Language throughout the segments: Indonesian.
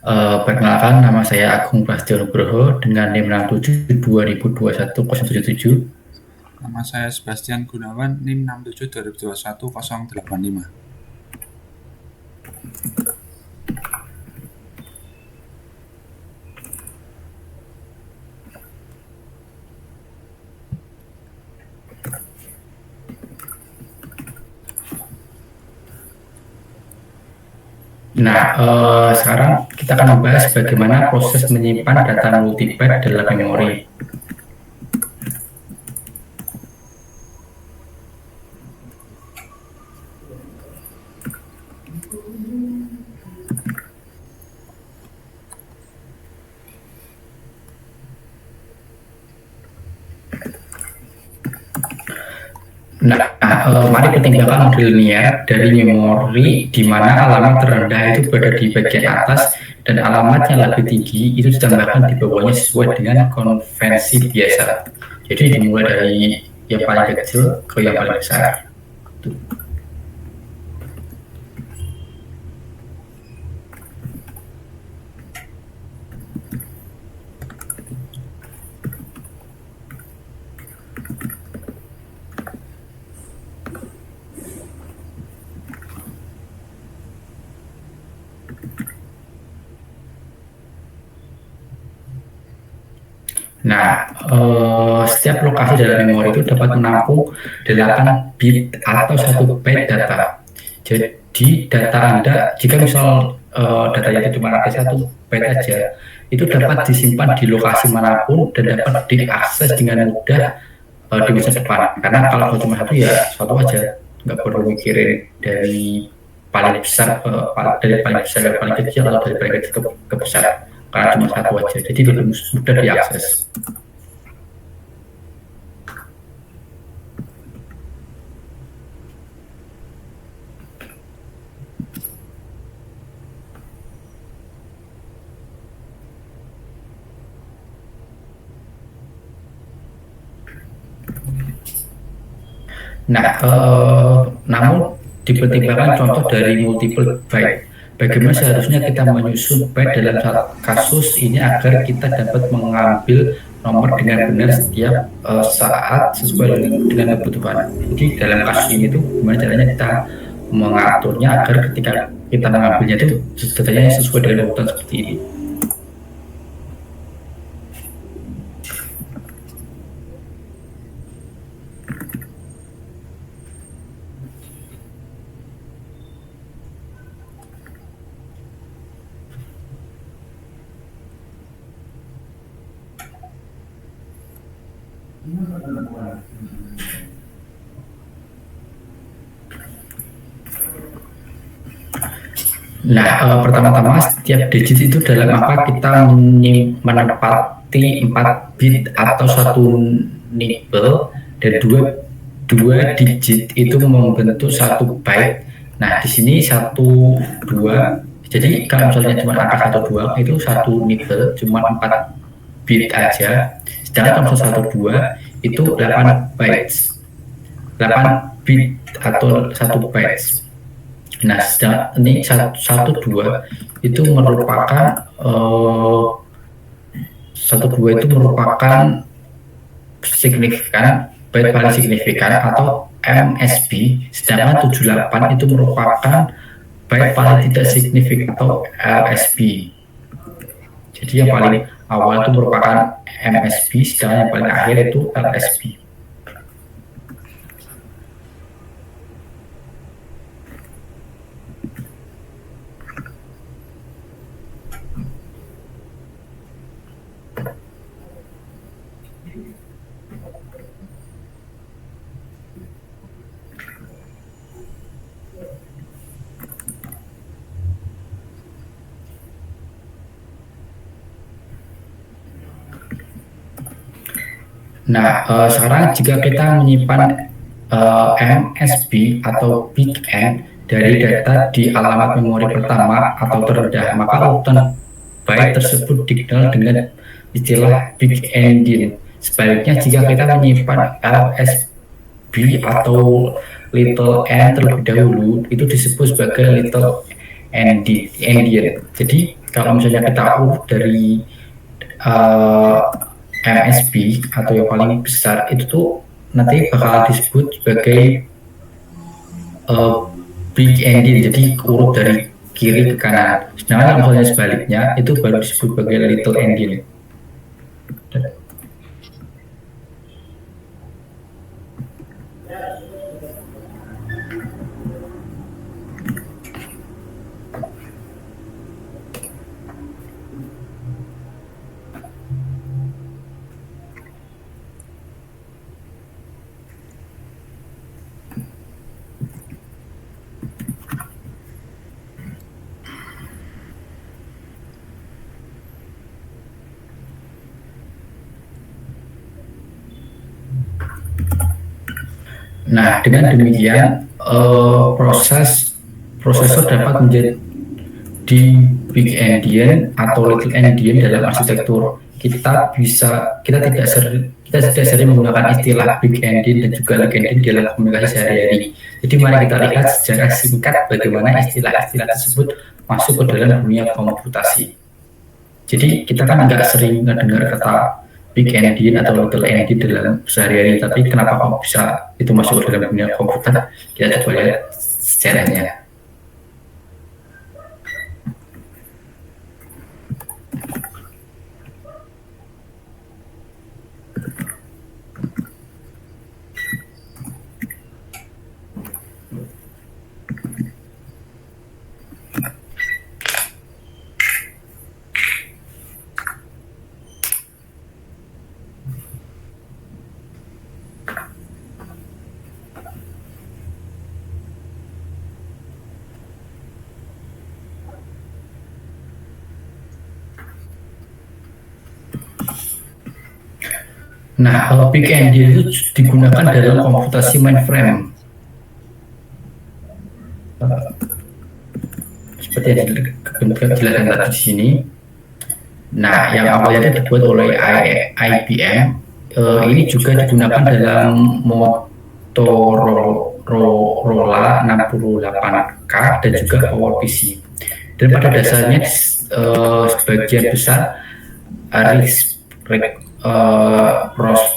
Perkenalkan, nama saya Agung Prasetyo Nugroho dengan NIM 67 2021 077. Nama saya Sebastian Gunawan, NIM 67 2021 085. Nah, sekarang kita akan membahas bagaimana proses menyimpan data multibyte dalam memori. Nah, mari pertimbangkan model linear dari memori di mana alamat terendah itu berada di bagian atas dan alamat yang lebih tinggi itu ditambahkan di bawahnya sesuai dengan konvensi biasa. Jadi dimulai dari yang paling kecil ke yang paling besar. Nah, setiap lokasi dalam memori itu dapat menampung 8 bit atau 1 byte data. Jadi data Anda, jika misal datanya itu cuma ada 1 byte aja, itu dapat disimpan di lokasi manapun dan dapat diakses dengan mudah di masa depan. Karena kalau cuma satu ya satu aja, nggak perlu mikirin dari paling besar dari paling besar ke paling kecil atau dari paling kecil ke besar. Karena cuma satu aja, jadi lebih mudah diakses. Nah, namun dipertimbangkan contoh dari multiple byte. Bagaimana seharusnya kita menyusun byte dalam kasus ini agar kita dapat mengambil nomor dengan benar setiap saat sesuai dengan kebutuhan. Jadi dalam kasus ini tuh gimana caranya kita mengaturnya agar ketika kita mengambilnya itu datanya sesuai dengan urutan seperti ini. Nah, pertama-tama setiap digit itu dalam angka kita menempati 4 bit atau 1 nibble dan dua digit itu membentuk 1 byte. Nah, di sini 1, 2. Jadi kalau misalnya cuma angka 1, 2 itu 1 nibble cuma 4 bit aja. Sedangkan kalau 1, 2 itu 8 bytes. 8 bit atau 1 bytes. Nah, ini 1, 2 itu merupakan 1, 2 itu merupakan signifikan, byte paling signifikan atau MSB, sedangkan 78 itu merupakan byte paling tidak signifikan atau LSB. Jadi yang paling awal itu merupakan MSB, sedangkan yang paling akhir itu LSB. Nah, sekarang jika kita menyimpan MSB atau big N dari data di alamat memori pertama atau terendah, maka urutan byte tersebut dikenal dengan istilah big endian. Sebaliknya, jika kita menyimpan LSB atau little n terlebih dahulu, itu disebut sebagai little endian. Jadi Kalau misalnya kita urut dari uh, MSB atau yang paling besar itu tuh nanti bakal disebut sebagai uh, big endian, jadi urut dari kiri ke kanan. Sedangkan kalau misalnya sebaliknya itu baru disebut sebagai little endian. Nah, dengan demikian prosesor dapat menjadi big endian atau little endian dalam arsitektur. Kita tidak sering menggunakan istilah big endian dan juga little endian dalam komunikasi sehari-hari. Jadi mari kita lihat secara singkat bagaimana istilah-istilah tersebut masuk ke dalam dunia komputasi. Jadi kita kan nggak sering mendengar kata big endian atau little endian dalam sehari-hari, tapi kenapa kok bisa itu masuk ke dalam dunia komputer? Kita coba lihat sejarahnya. Nah, big endian itu digunakan dalam komputasi mainframe. Seperti yang dijelaskan tadi di sini. Nah, yang awalnya dibuat oleh IBM, ini juga digunakan dalam Motorola 68K dan juga PowerPC. Dan pada dasarnya sebagian besar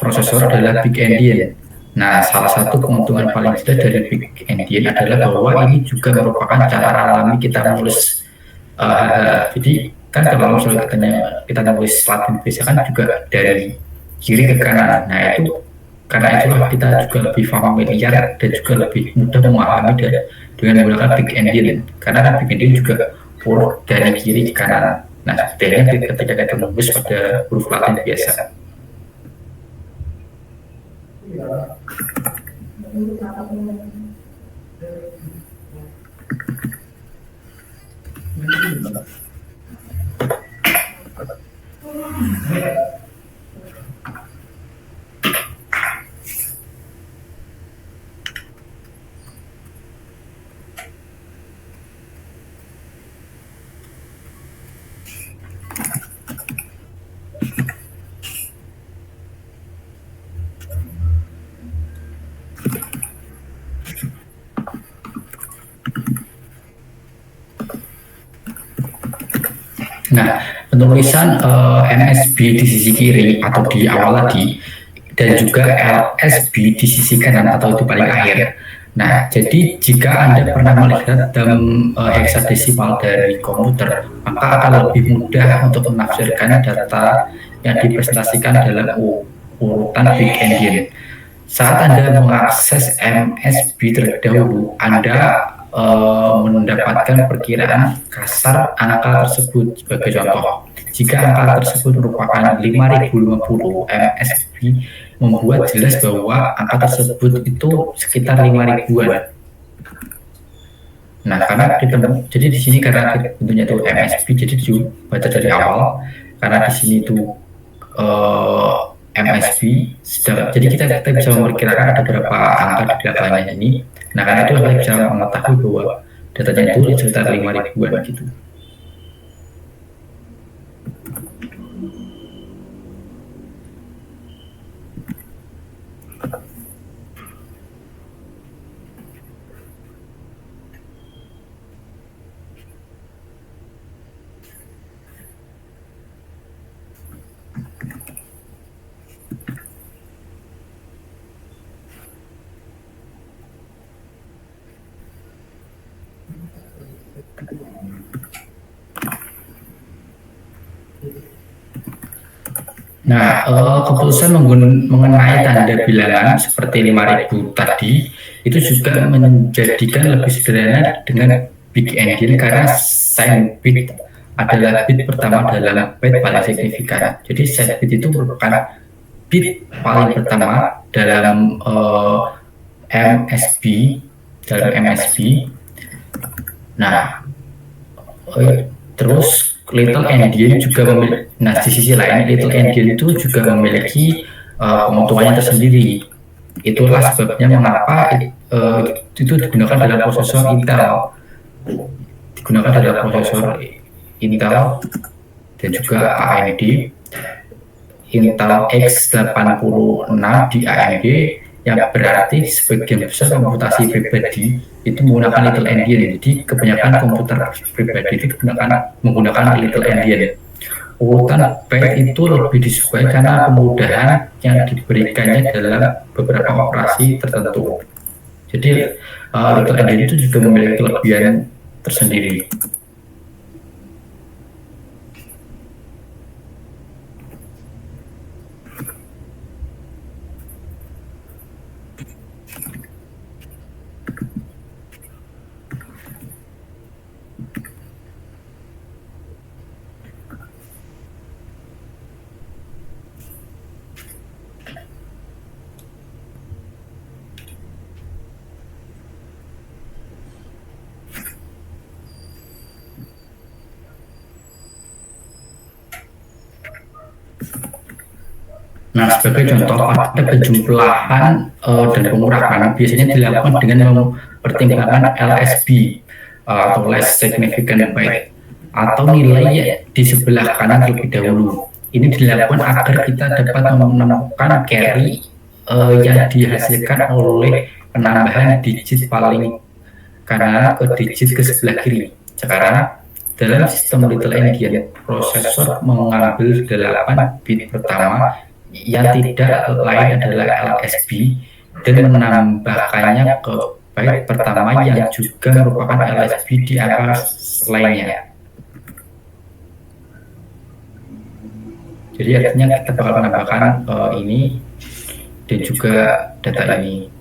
prosesor adalah big endian. Nah, salah satu keuntungan paling besar dari big endian adalah bahwa ini juga merupakan cara alami kita menulis. Jadi kan kalau misalnya kita nulis Latin biasa kan juga dari kiri ke kanan. Nah itu karena itulah kita juga lebih familiar dan juga lebih mudah memahami dengan menggunakan big endian. Karena kan big endian juga urut dari kiri ke kanan. Nah, sebenarnya ketika kita menulis pada huruf Latin biasa. Nah, penulisan MSB di sisi kiri atau di awal tadi dan juga LSB di sisi kanan atau di paling akhir. Nah, jadi jika Anda pernah melihat dalam hexadesimal dari komputer, maka akan lebih mudah untuk menafsirkan data yang dipresentasikan dalam urutan big endian. Saat Anda mengakses MSB terlebih dahulu, Anda mendapatkan perkiraan kasar angka tersebut. Sebagai contoh, jika angka tersebut merupakan 5050, MSB membuat jelas bahwa angka tersebut itu sekitar 5000-an. Nah, karena jadi di sini karena bentuknya itu MSB, jadi dibaca dari awal. Karena di sini itu MSB, jadi kita bisa memperkirakan ada berapa angka di belakangnya ini. Nah, karena itu kita bisa mengetahui bahwa datanya itu sekitar 5000-an gitu. Nah, keputusan mengenai tanda bilangan seperti 5.000 tadi itu juga menjadikan lebih sederhana dengan big endian karena sign bit adalah bit pertama dalam byte paling signifikan. Jadi sign bit itu merupakan bit paling pertama dalam MSB dalam MSB. Nah, terus Little Endian juga memiliki, nah di sisi lain Little Endian itu juga memiliki keuntungannya tersendiri. Itulah sebabnya mengapa itu digunakan dalam prosesor Intel dan juga AMD. Intel X86 di AMD yang berarti sebagian besar komputasi pribadi itu menggunakan Little Endian. Jadi kebanyakan komputer pribadi itu menggunakan Little Endian. Urutan byte itu lebih disukai karena kemudahan yang diberikannya dalam beberapa operasi tertentu. Jadi Little Endian itu juga memiliki kelebihan tersendiri. Nah, sebagai contoh, pada penjumlahan dan pengurangan biasanya dilakukan dengan mempertimbangkan LSB atau less significant byte atau nilai di sebelah kanan terlebih dahulu. Ini dilakukan agar kita dapat menemukan carry yang dihasilkan oleh penambahan digit paling kanan ke digit ke sebelah kiri. Sekarang dalam sistem Little Endian, prosesor mengambil 8 bit pertama yang tidak lain adalah LSB dan menambahkannya ke byte pertama yang juga merupakan LSB di angka lainnya. Jadi artinya kita bakal menambahkan ini dan juga data ini.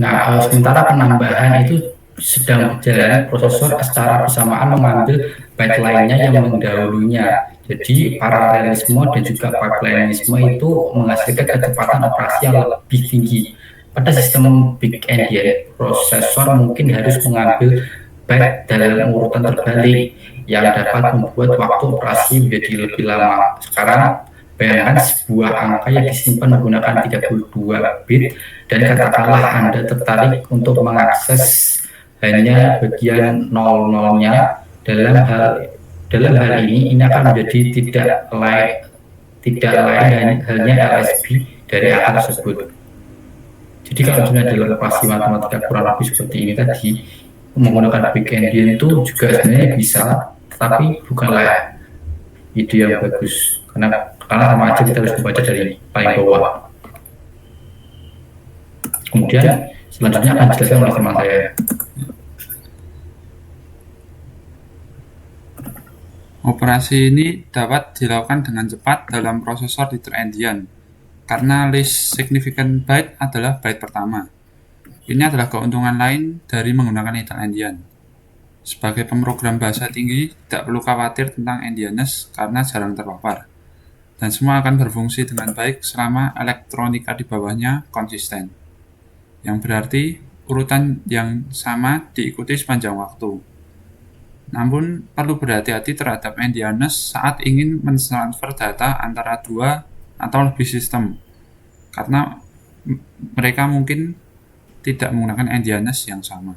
Nah, sementara penambahan itu sedang berjalan, prosesor secara bersamaan mengambil byte lainnya yang mendahulunya. Jadi paralelisme dan juga paralelisme itu menghasilkan kecepatan operasi yang lebih tinggi. Pada sistem Big Endian, prosesor mungkin harus mengambil byte dalam urutan terbalik yang dapat membuat waktu operasi menjadi lebih lama. Sekarang bayangkan sebuah angka yang disimpan menggunakan 32 bit dan katakanlah Anda tertarik untuk mengakses hanya bagian 00-nya. Dalam hal ini akan menjadi tidak lain hanya LSB dari angka tersebut. Jadi kalau misalnya dalam operasi matematika kurang lebih seperti ini tadi, menggunakan Big Endian itu juga sebenarnya bisa, tapi bukanlah ide yang bagus karena sama aja kita harus membaca dari paling bawah. Kemudian selanjutnya akan dijelaskan oleh teman saya. Operasi ini dapat dilakukan dengan cepat dalam prosesor Little Endian karena least significant byte adalah byte pertama. Ini adalah keuntungan lain dari menggunakan Little Endian. Sebagai pemrogram bahasa tinggi, tidak perlu khawatir tentang endianness karena jarang terpapar. Dan semua akan berfungsi dengan baik selama elektronika di bawahnya konsisten. Yang berarti urutan yang sama diikuti sepanjang waktu. Namun perlu berhati-hati terhadap endianness saat ingin mentransfer data antara dua atau lebih sistem, karena mereka mungkin tidak menggunakan endianness yang sama.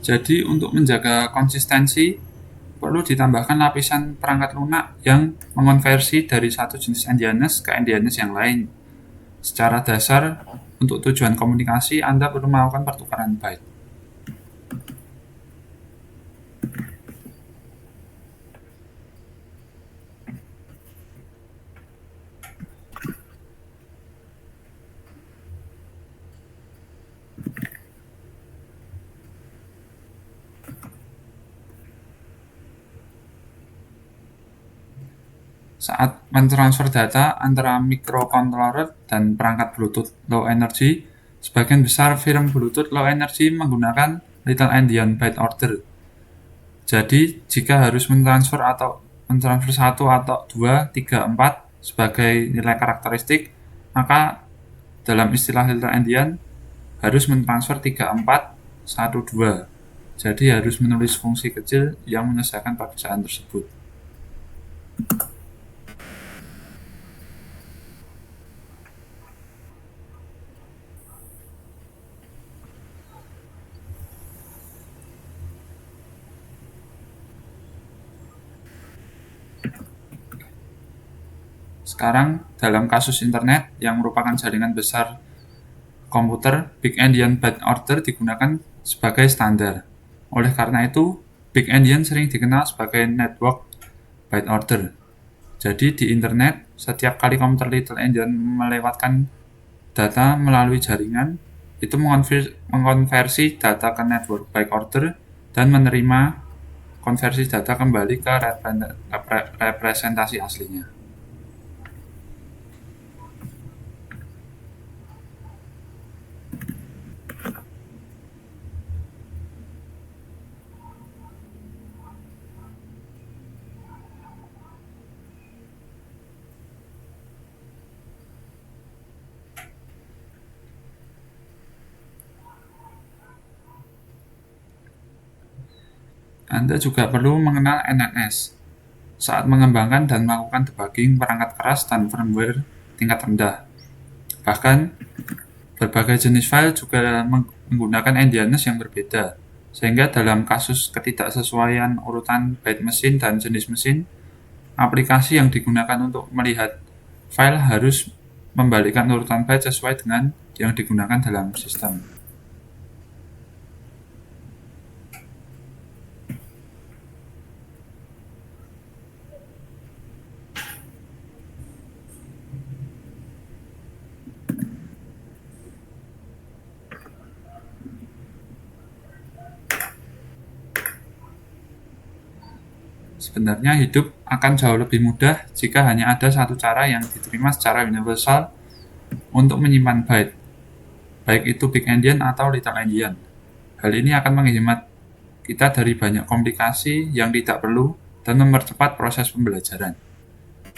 Jadi untuk menjaga konsistensi, perlu ditambahkan lapisan perangkat lunak yang mengonversi dari satu jenis endianness ke endianness yang lain. Secara dasar, untuk tujuan komunikasi, Anda perlu melakukan pertukaran byte. Saat mentransfer data antara microcontroller dan perangkat Bluetooth low energy, sebagian besar firm Bluetooth low energy menggunakan little endian byte order. Jadi, jika harus mentransfer 1 atau 2, 3, 4 sebagai nilai karakteristik, maka dalam istilah little endian harus mentransfer 3, 4, 1, 2. Jadi harus menulis fungsi kecil yang menyelesaikan pekerjaan tersebut. Sekarang, dalam kasus internet yang merupakan jaringan besar komputer, Big Endian byte order digunakan sebagai standar. Oleh karena itu, Big Endian sering dikenal sebagai network byte order. Jadi di internet, setiap kali komputer Little Endian melewatkan data melalui jaringan, itu mengkonversi data ke network byte order dan menerima konversi data kembali ke representasi aslinya. Anda juga perlu mengenal NNS saat mengembangkan dan melakukan debugging perangkat keras dan firmware tingkat rendah. Bahkan, berbagai jenis file juga menggunakan endianness yang berbeda, sehingga dalam kasus ketidaksesuaian urutan byte mesin dan jenis mesin, aplikasi yang digunakan untuk melihat file harus membalikkan urutan byte sesuai dengan yang digunakan dalam sistem. Sebenarnya hidup akan jauh lebih mudah jika hanya ada satu cara yang diterima secara universal untuk menyimpan byte, baik itu Big Endian atau Little Endian. Hal ini akan menghemat kita dari banyak komplikasi yang tidak perlu dan mempercepat proses pembelajaran.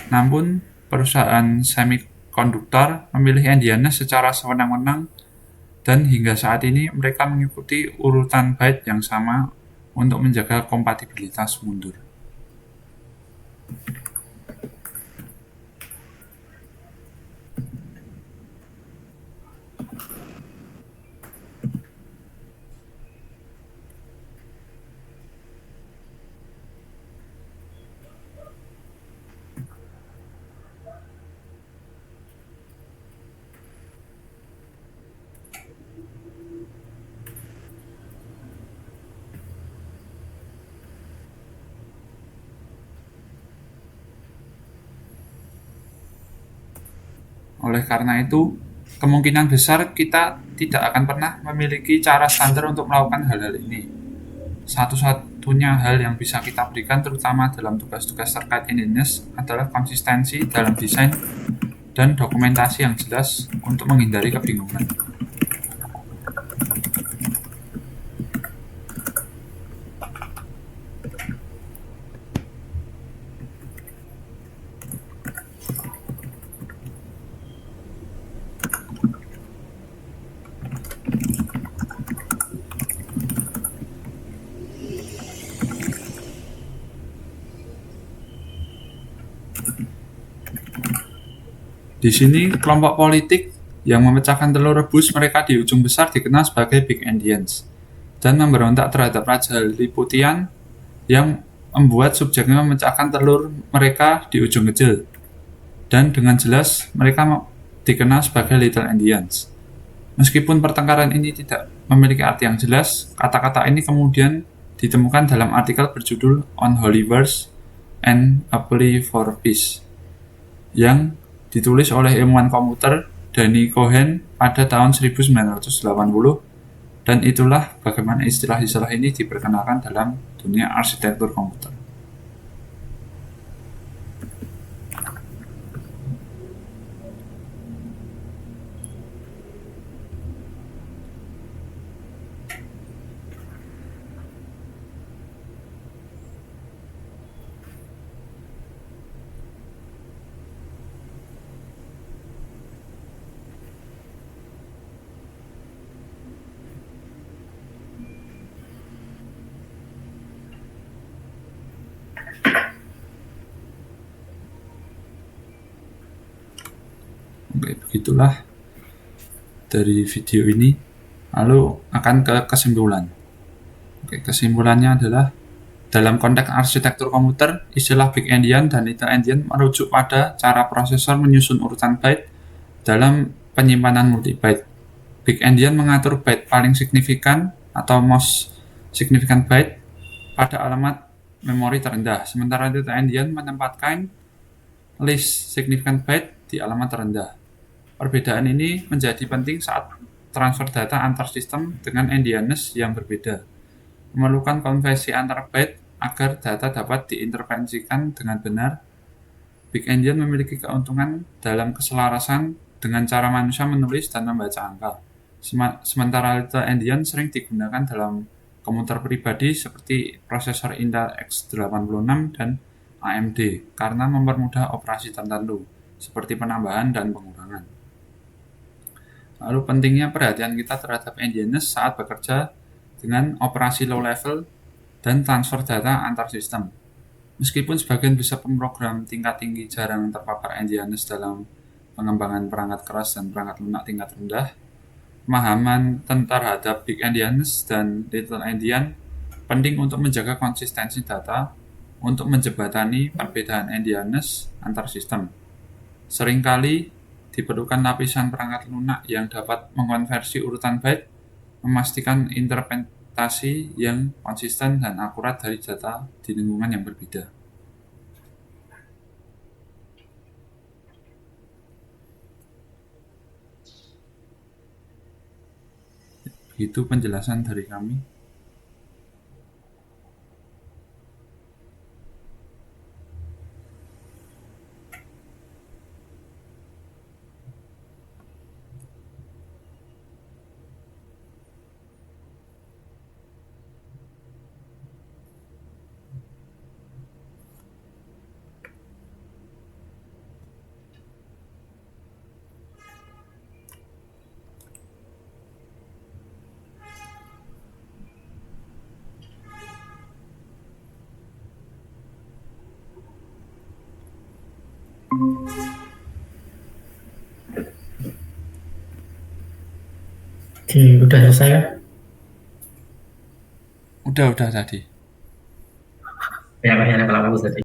Namun, perusahaan semikonduktor memilih endianness secara sewenang-wenang dan hingga saat ini mereka mengikuti urutan byte yang sama untuk menjaga kompatibilitas mundur. Oleh karena itu, kemungkinan besar kita tidak akan pernah memiliki cara standar untuk melakukan hal-hal ini. Satu-satunya hal yang bisa kita berikan terutama dalam tugas-tugas terkait endianness adalah konsistensi dalam desain dan dokumentasi yang jelas untuk menghindari kebingungan. Di sini kelompok politik yang memecahkan telur rebus mereka di ujung besar dikenal sebagai Big Endians dan memberontak terhadap Raja Lilliputian yang membuat subjeknya memecahkan telur mereka di ujung kecil. Dan dengan jelas mereka dikenal sebagai Little Endians. Meskipun pertengkaran ini tidak memiliki arti yang jelas, kata-kata ini kemudian ditemukan dalam artikel berjudul On Holy Wars and a Plea for Peace yang ditulis oleh ilmuwan komputer Danny Cohen pada tahun 1980, dan itulah bagaimana istilah-istilah ini diperkenalkan dalam dunia arsitektur komputer. Oke, begitulah dari video ini. Lalu akan ke kesimpulan. Oke, kesimpulannya adalah dalam konteks arsitektur komputer, istilah Big Endian dan Little Endian merujuk pada cara prosesor menyusun urutan byte dalam penyimpanan multibyte. Big Endian mengatur byte paling signifikan atau most significant byte pada alamat memori terendah, sementara Little Endian menempatkan least significant byte di alamat terendah. Perbedaan ini menjadi penting saat transfer data antar sistem dengan endianness yang berbeda. Memerlukan konversi antar byte agar data dapat diintervensikan dengan benar. Big Endian memiliki keuntungan dalam keselarasan dengan cara manusia menulis dan membaca angka. Sementara Little Endian sering digunakan dalam komputer pribadi seperti prosesor Intel x86 dan AMD karena mempermudah operasi tertentu seperti penambahan dan pengurangan. Lalu pentingnya perhatian kita terhadap endianness saat bekerja dengan operasi low level dan transfer data antar sistem. Meskipun sebagian besar pemrogram tingkat tinggi jarang terpapar endianness dalam pengembangan perangkat keras dan perangkat lunak tingkat rendah, pemahaman terhadap Big Endianness dan Little Endian penting untuk menjaga konsistensi data untuk menjembatani perbedaan endianness antar sistem. Seringkali diperlukan lapisan perangkat lunak yang dapat mengkonversi urutan byte, memastikan interpretasi yang konsisten dan akurat dari data di lingkungan yang berbeda. Begitu penjelasan dari kami. Oke, udah selesai ya? Udah tadi. Ya, kalau bagus tadi.